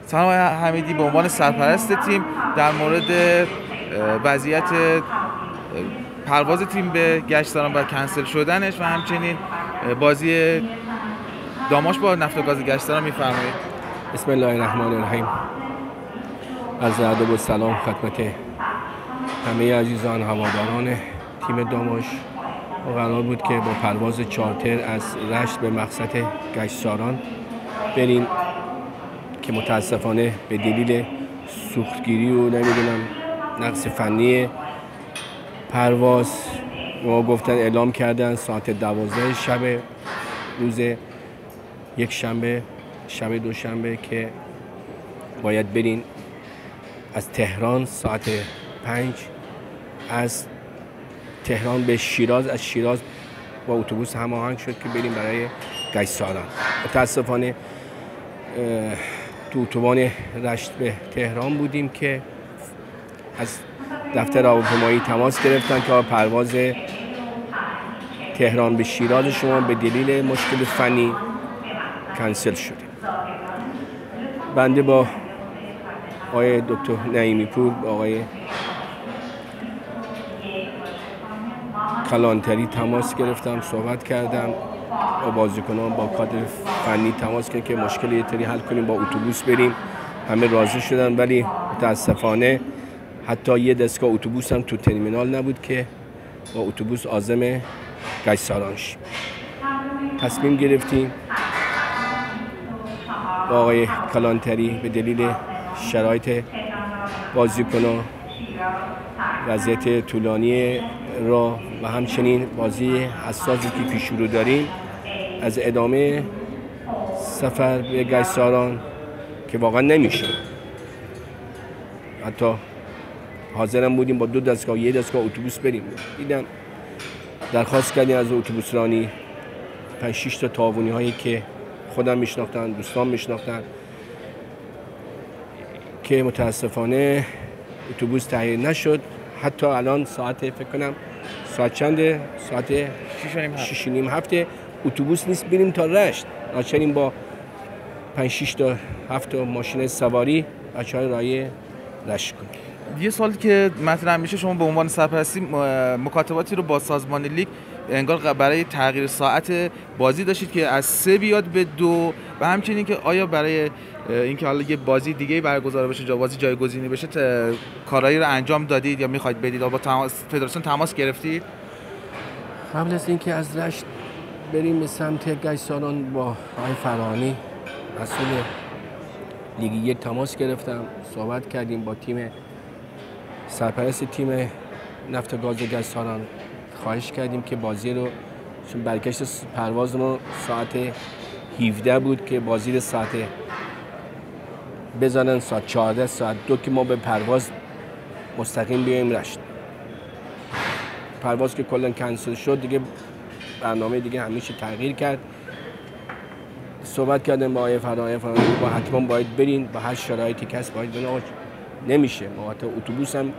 سلام آقای حمیدی، به عنوان سرپرست تیم در مورد وضعیت پرواز تیم به گشتاران و کنسل شدنش و همچنین بازی داماش با نفت و گاز گشتاران میفرمایید. بسم الله الرحمن الرحیم. عرض ادب و سلام خدمت همه عزیزان هواداران تیم داماش. قرار بود که با پرواز چارتر از رشت به مقصد گشتاران بریم که متاسفانه به دلیل سوختگیری و نمیدونم نقص فنی پرواز ما گفتن اعلام کردن ساعت 12 شب روز یک شنبه شب دوشنبه که باید برین از تهران ساعت 5 از تهران به شیراز، از شیراز با اتوبوس هماهنگ شد که بریم برای گشتاران. متاسفانه تو اتوبان رشت به تهران بودیم که از دفتر هواپیمایی تماس گرفتن که پرواز تهران به شیراز شما به دلیل مشکل فنی کنسل شده. بنده با آقای دکتر نعیمی پور، با آقای کلانتری تماس گرفتم، صحبت کردم با بازیکنان، با کادر فنی تماس کردم که مشکل یه طری حل کنیم، با اتوبوس بریم. همه راضی شدن، ولی متاسفانه حتی یه دستگاه اتوبوس هم تو ترمینال نبود که با اتوبوس عازم گشتاران شیم. تصمیم گرفتیم با آقای کلانتری به دلیل شرایط بازیکنان، وضعیت طولانی راه و همچنین بازی حساسی که پیش رو داریم، از ادامه سفر به گشتاران که واقعا نمیشه، حتی حاضرم بودیم با 2 دستگاه یه دستگاه اتوبوس بریم. دیدم درخواست کردیم از اتوبوس رانی 5-6 تا تعاونی هایی که خودم میشناختن، دوستان میشناختن، که متاسفانه اتوبوس تهیه نشد. حتی الان ساعت فکر کنم ساعت چنده؟ ساعت 6:30 اتوبوس نیست بریم تا رشت. ناچاریم با 5-6 تا 7 تا ماشین سواری بچه‌های رای رشت کنیم. یه سوالی که مطرح میشه، شما به عنوان سرپرستی مکاتباتی رو با سازمان لیگ انگار برای تغییر ساعت بازی داشتید که از 3 بیاد به 2 و همچنین که آیا برای اینکه حالا یه بازی دیگه برگزار بشه، بازی جایگزینی بشه، کارایی رو انجام دادید یا میخواید بدید یا با فدراسیون تماس گرفتید؟ قبل از اینکه از رشت بریم به سمت گشتاران با آقای فرهانی مسئول لیگ 1 تماس گرفتم، صحبت کردیم با تیم سرپرست تیم نفت و گاز گشتاران، خواهش کردیم که بازی رو، چون برگشت پرواز ما ساعت 17 بود، که بازی رو ساعت بزنن ساعت 14 ساعت 2 که ما به پرواز مستقیم بیایم رشت. پرواز که کلا کنسل شد دیگه، برنامه دیگه همیشه تغییر کرد. صحبت کردم با آقای فرهانی با حتما باید برین، با هر شرایطی کس باید برین. نمیشه، ما حتی اتوبوس هم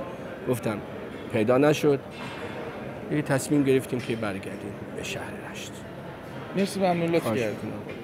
گفتم پیدا نشد. یه تصمیم گرفتیم که برگردیم به شهر رشت. مرسی، ممنون، لطف کردید.